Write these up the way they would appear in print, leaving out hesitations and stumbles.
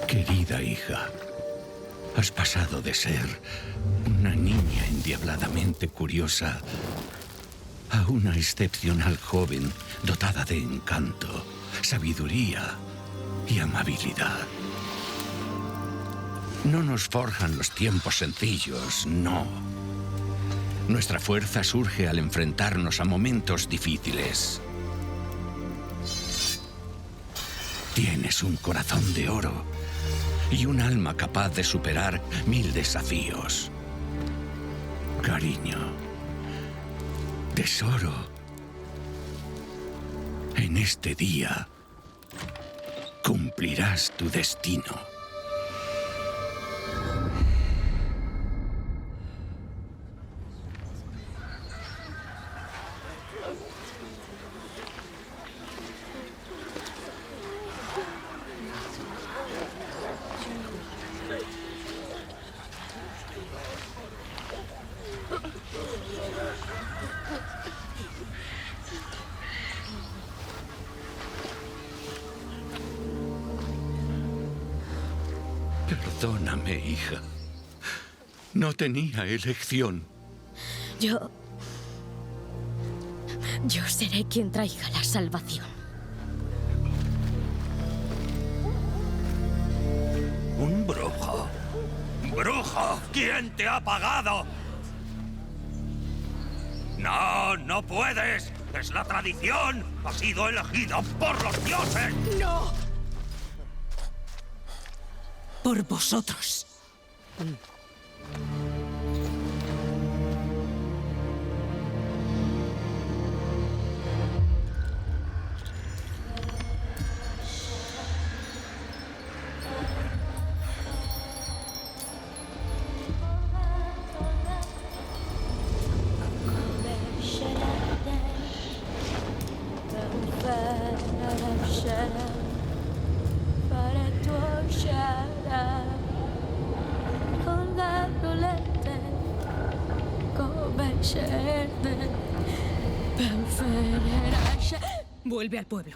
Querida hija, has pasado de ser una niña endiabladamente curiosa a una excepcional joven dotada de encanto, sabiduría y amabilidad. No nos forjan los tiempos sencillos, no. Nuestra fuerza surge al enfrentarnos a momentos difíciles. Tienes un corazón de oro y un alma capaz de superar 1000 desafíos. Cariño, tesoro, en este día cumplirás tu destino. Perdóname, hija. No tenía elección. Yo seré quien traiga la salvación. ¿Un brujo? ¡Brujo! ¿Quién te ha pagado? ¡No, no puedes! ¡Es la tradición! ¡Ha sido elegida por los dioses! ¡No! Por vosotros. Vuelve al pueblo.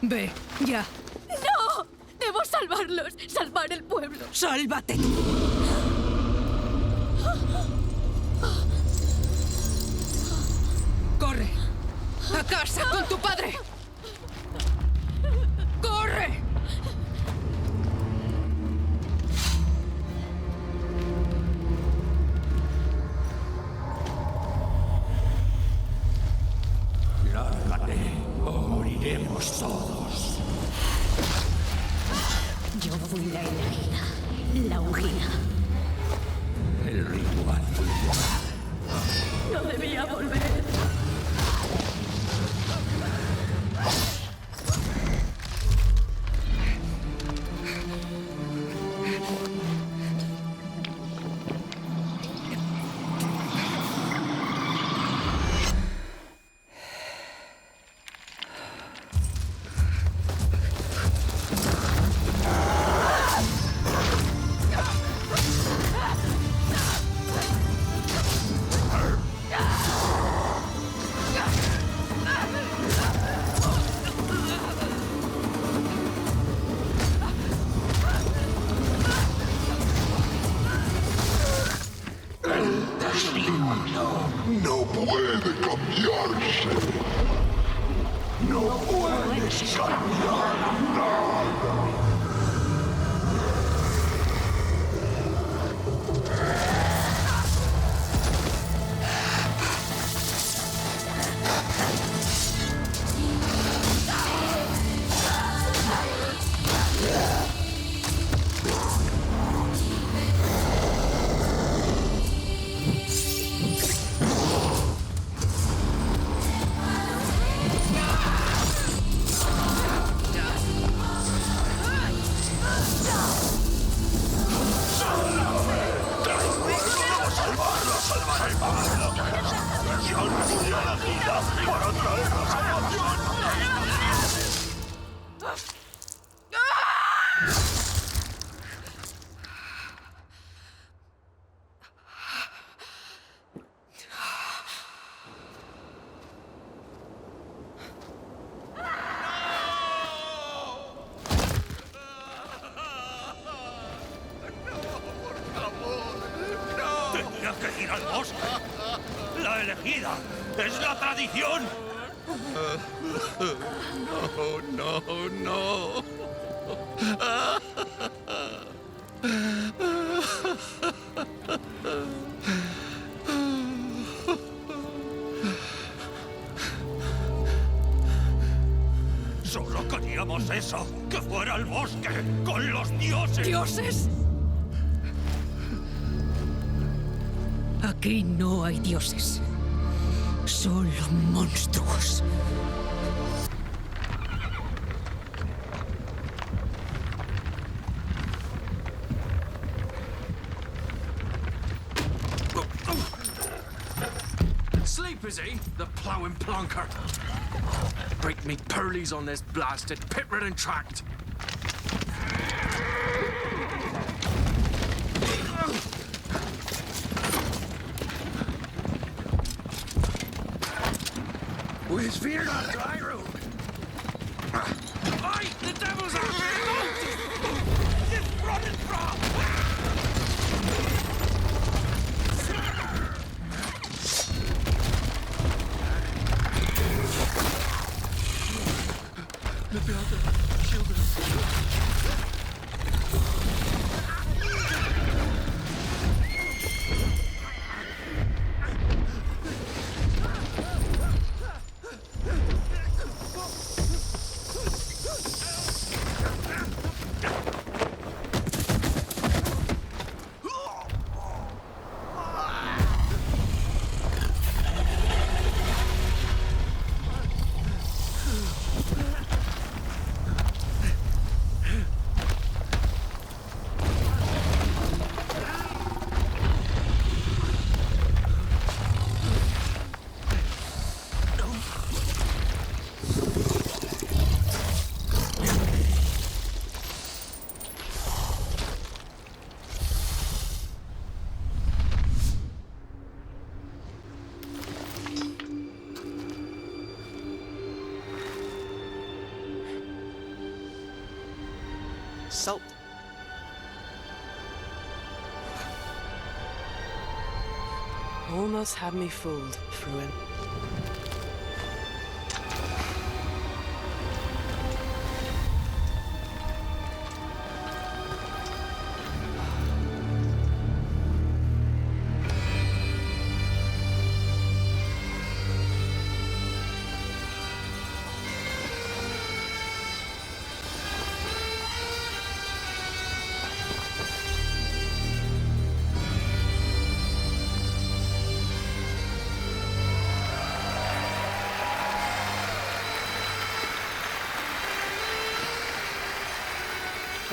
Ve, ya. ¡No! ¡Debo salvarlos! ¡Salvar el pueblo! ¡Sálvate tú! ¡Corre! ¡A casa con tu padre! ¡Corre! Lárgate o moriremos todos. Yo fui la elegida, la ungida. El ritual. No debía volver. No puede cambiarse. No puedes cambiar nada. ¡Es la tradición! No. Solo queríamos eso, que fuera al bosque, con los dioses. ¿Dioses? Aquí no hay dioses. Solo monstruos. Sleep, is he? The ploughing plonker. Break me pearlies on this blasted pit-ridden tract. Where's fear not dry room? Aye, the devil's out there! This running from! Salt. Almost had me fooled, Fruin.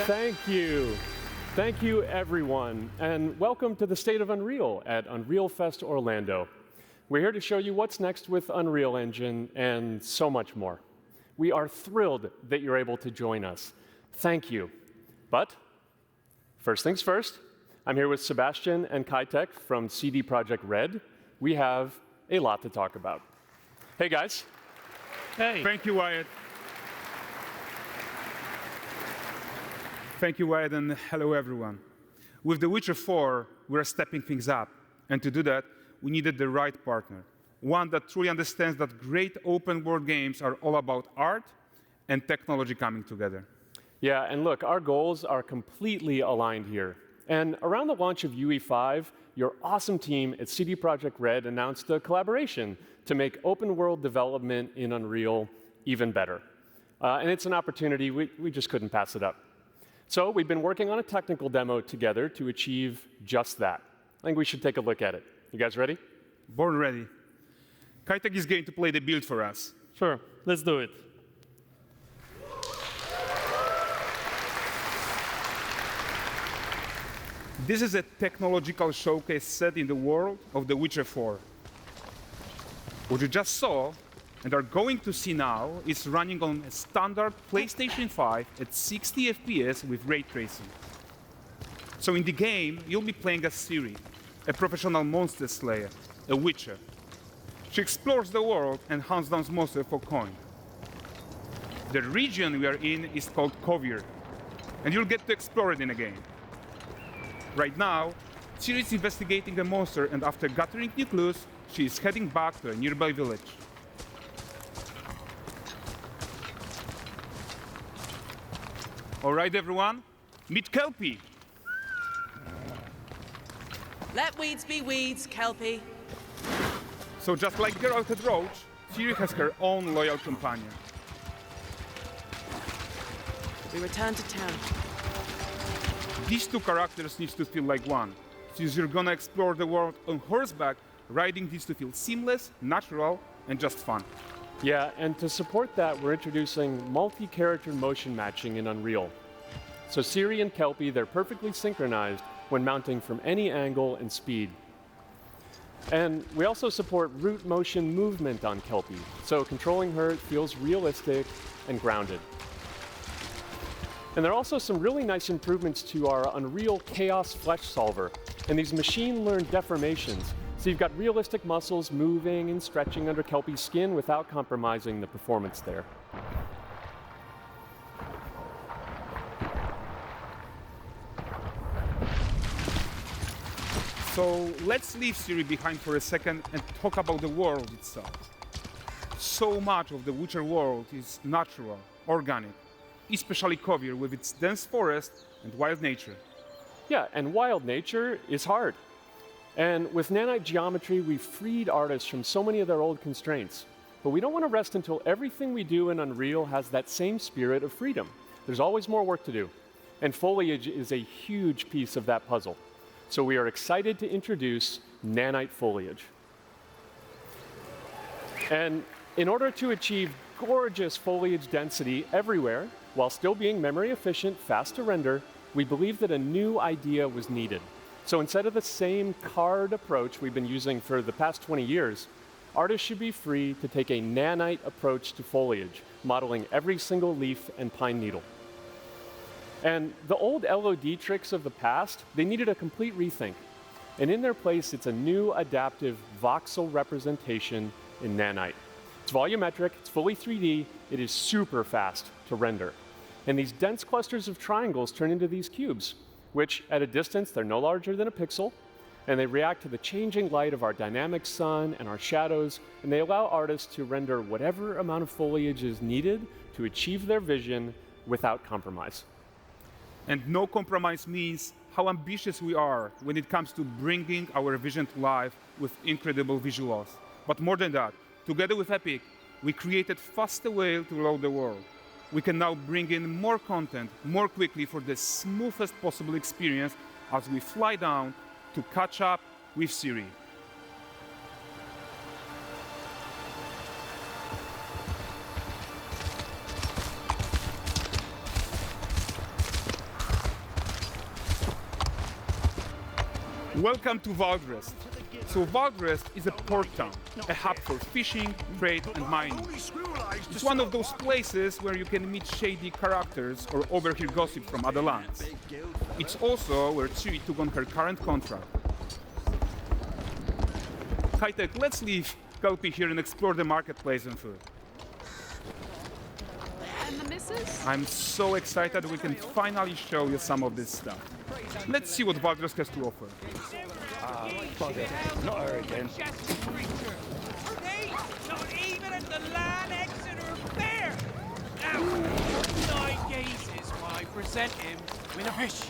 Thank you. Thank you, everyone, and welcome to the State of Unreal at Unreal Fest Orlando. We're here to show you what's next with Unreal Engine and so much more. We are thrilled that you're able to join us. Thank you. But first things first, I'm here with Sebastian and Kaitek from CD Projekt Red. We have a lot to talk about. Hey, guys. Hey. Thank you, Wyatt. Thank you, Wyatt, and hello, everyone. With The Witcher 4, we're stepping things up. And to do that, we needed the right partner, one that truly understands that great open-world games are all about art and technology coming together. Yeah, and look, our goals are completely aligned here. And around the launch of UE5, your awesome team at CD Projekt Red announced a collaboration to make open-world development in Unreal even better. And it's an opportunity, we just couldn't pass it up. So we've been working on a technical demo together to achieve just that. I think we should take a look at it. You guys ready? Born ready. Kaitek is going to play the build for us. Sure, let's do it. This is a technological showcase set in the world of The Witcher 4. What you just saw and are going to see now is running on a standard PlayStation 5 at 60 FPS with ray tracing. So in the game, you'll be playing as Ciri, a professional monster slayer, a witcher. She explores the world and hunts down monsters for coin. The region we are in is called Kovir, and you'll get to explore it in a game. Right now, Ciri is investigating a monster, and after gathering new clues, she is heading back to a nearby village. All right, everyone, meet Kelpie. Let weeds be weeds, Kelpie. So just like Geralt and Roach, Ciri has her own loyal companion. We return to town. These two characters need to feel like one. Since you're gonna explore the world on horseback, riding needs to feel seamless, natural, and just fun. Yeah, and to support that, we're introducing multi-character motion matching in Unreal. So Ciri and Kelpie, they're perfectly synchronized when mounting from any angle and speed. And we also support root motion movement on Kelpie, so controlling her feels realistic and grounded. And there are also some really nice improvements to our Unreal Chaos Flesh Solver and these machine-learned deformations. So you've got realistic muscles moving and stretching under Kelpie's skin without compromising the performance there. So let's leave Ciri behind for a second and talk about the world itself. So much of the Witcher world is natural, organic, especially Kovir with its dense forest and wild nature. Yeah, and wild nature is hard. And with nanite geometry, we've freed artists from so many of their old constraints. But we don't want to rest until everything we do in Unreal has that same spirit of freedom. There's always more work to do. And foliage is a huge piece of that puzzle. So we are excited to introduce nanite foliage. And in order to achieve gorgeous foliage density everywhere, while still being memory efficient, fast to render, we believe that a new idea was needed. So instead of the same card approach we've been using for the past 20 years, artists should be free to take a nanite approach to foliage, modeling every single leaf and pine needle. And the old LOD tricks of the past, they needed a complete rethink. And in their place, it's a new adaptive voxel representation in nanite. It's volumetric, it's fully 3D, it is super fast to render. And these dense clusters of triangles turn into these cubes, which at a distance, they're no larger than a pixel, and they react to the changing light of our dynamic sun and our shadows, and they allow artists to render whatever amount of foliage is needed to achieve their vision without compromise. And no compromise means how ambitious we are when it comes to bringing our vision to life with incredible visuals. But more than that, together with Epic, we created faster way to load the world. We can now bring in more content more quickly for the smoothest possible experience as we fly down to catch up with Ciri. Welcome to Valdrest. So Valdrest is a port town, a hub for fishing, trade and mining. It's one of those places where you can meet shady characters or overhear gossip from other lands. It's also where Ciri took on her current contract. High-tech, let's leave Kelpie here and explore the marketplace and food. And the missus? I'm so excited we can finally show you some of this stuff. Let's see what Valdrest has to offer. Bugger. Not her again. Hey, not even at the Land Exeter Fair! Now, 9 gazes while I present him with a fish.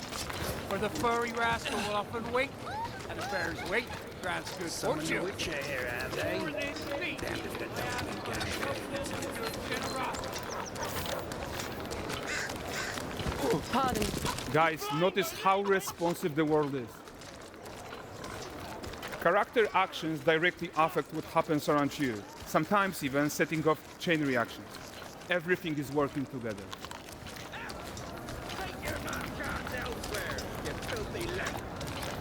For the furry rascal will often wait, and the fair's weight grants good fortune. Witcher here, have they? Pardon. Guys, notice how responsive the world is. Character actions directly affect what happens around you, sometimes even setting off chain reactions. Everything is working together. Take your non-cards elsewhere, you filthy lamp.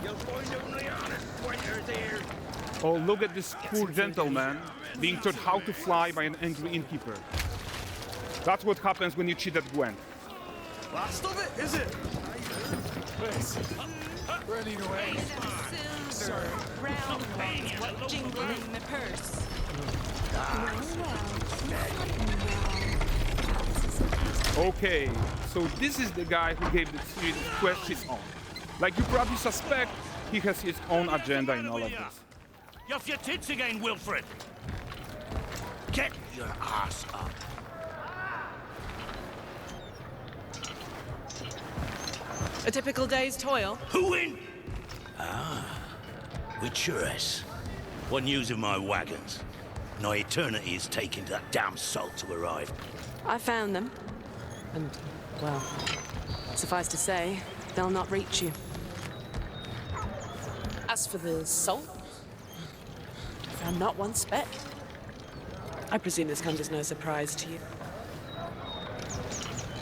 You'll find only honest pointers here. Oh, look at this poor gentleman being taught how to fly by an angry innkeeper. That's what happens when you cheat at Gwent. Last of it, is it? Ready to wait. Silver, round ones, what jingle in the purse. Okay, so this is the guy who gave the Ciri the quest his own. Like you probably suspect, he has his own agenda in all of this. You off your tits again, Wilfred? Get your ass up. A typical day's toil. Who in? With Ciri. What news of my wagons? No eternity is taking that damn salt to arrive. I found them. And, well, suffice to say, they'll not reach you. As for the salt, I found not one speck. I presume this comes as no surprise to you.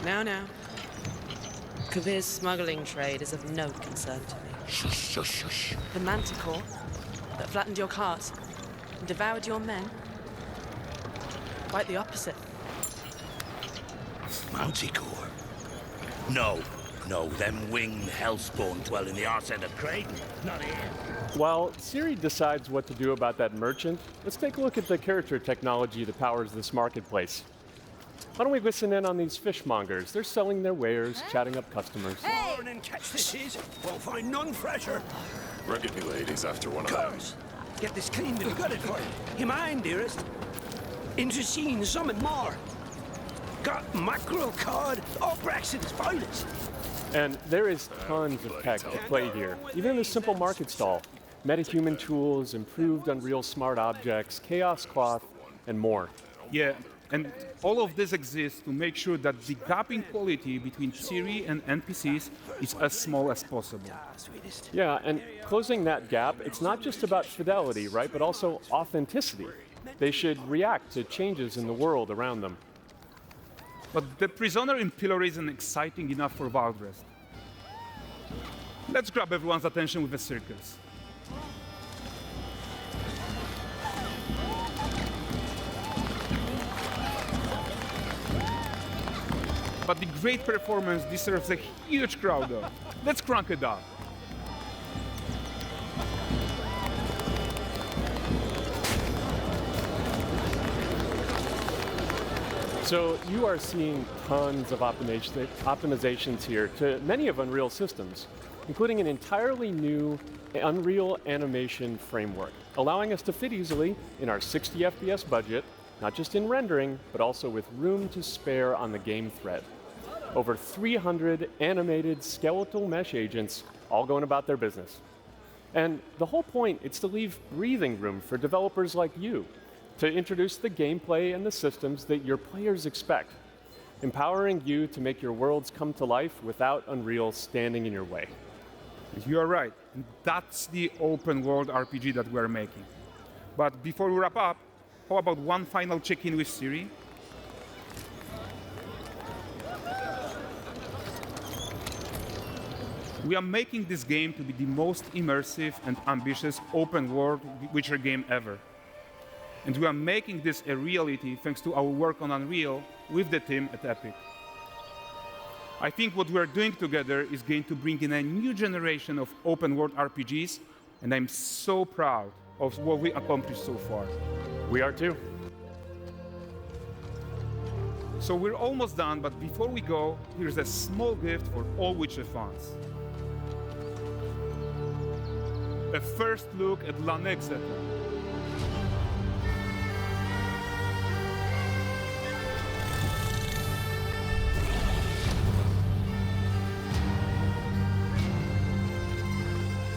Now. Kavir's smuggling trade is of no concern to me. Shush, shush, shush. The manticore that flattened your cart and devoured your men, quite the opposite. Manticore? No, them winged hellspawn dwell in the arse end of Creighton. Not here. While Ciri decides what to do about that merchant, let's take a look at the character technology that powers this marketplace. Why don't we listen in on these fishmongers? They're selling their wares, chatting up customers. Morning, catch this is. Won't find none fresher. Rugged me ladies after one of them. Curse. Get this cleaned and gutted for you. You mind, dearest? Into seeing something more. Got mackerel, cod, all Brexit's finest. And there is tons of tech to play here, even in this simple market stall. Metahuman tools, improved Unreal smart objects, chaos cloth, and more. Yeah, and all of this exists to make sure that the gap in quality between Ciri and NPCs is as small as possible. Yeah, and closing that gap, it's not just about fidelity, right, but also authenticity. They should react to changes in the world around them. But the prisoner in Pillory isn't exciting enough for Valdrest. Let's grab everyone's attention with a circus. But the great performance deserves a huge crowd though. Let's crank it up. So you are seeing tons of optimizations here to many of Unreal systems, including an entirely new Unreal animation framework, allowing us to fit easily in our 60 FPS budget, not just in rendering, but also with room to spare on the game thread. Over 300 animated skeletal mesh agents all going about their business. And the whole point is to leave breathing room for developers like you to introduce the gameplay and the systems that your players expect, empowering you to make your worlds come to life without Unreal standing in your way. You are right. That's the open world RPG that we're making. But before we wrap up, how about one final check-in with Ciri? We are making this game to be the most immersive and ambitious open world Witcher game ever. And we are making this a reality thanks to our work on Unreal with the team at Epic. I think what we are doing together is going to bring in a new generation of open world RPGs, and I'm so proud of what we accomplished so far. We are too. So we're almost done, but before we go, here's a small gift for all Witcher fans. A first look at Lanexeter.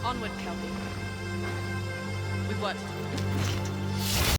Onward, Kelpie. We've worked.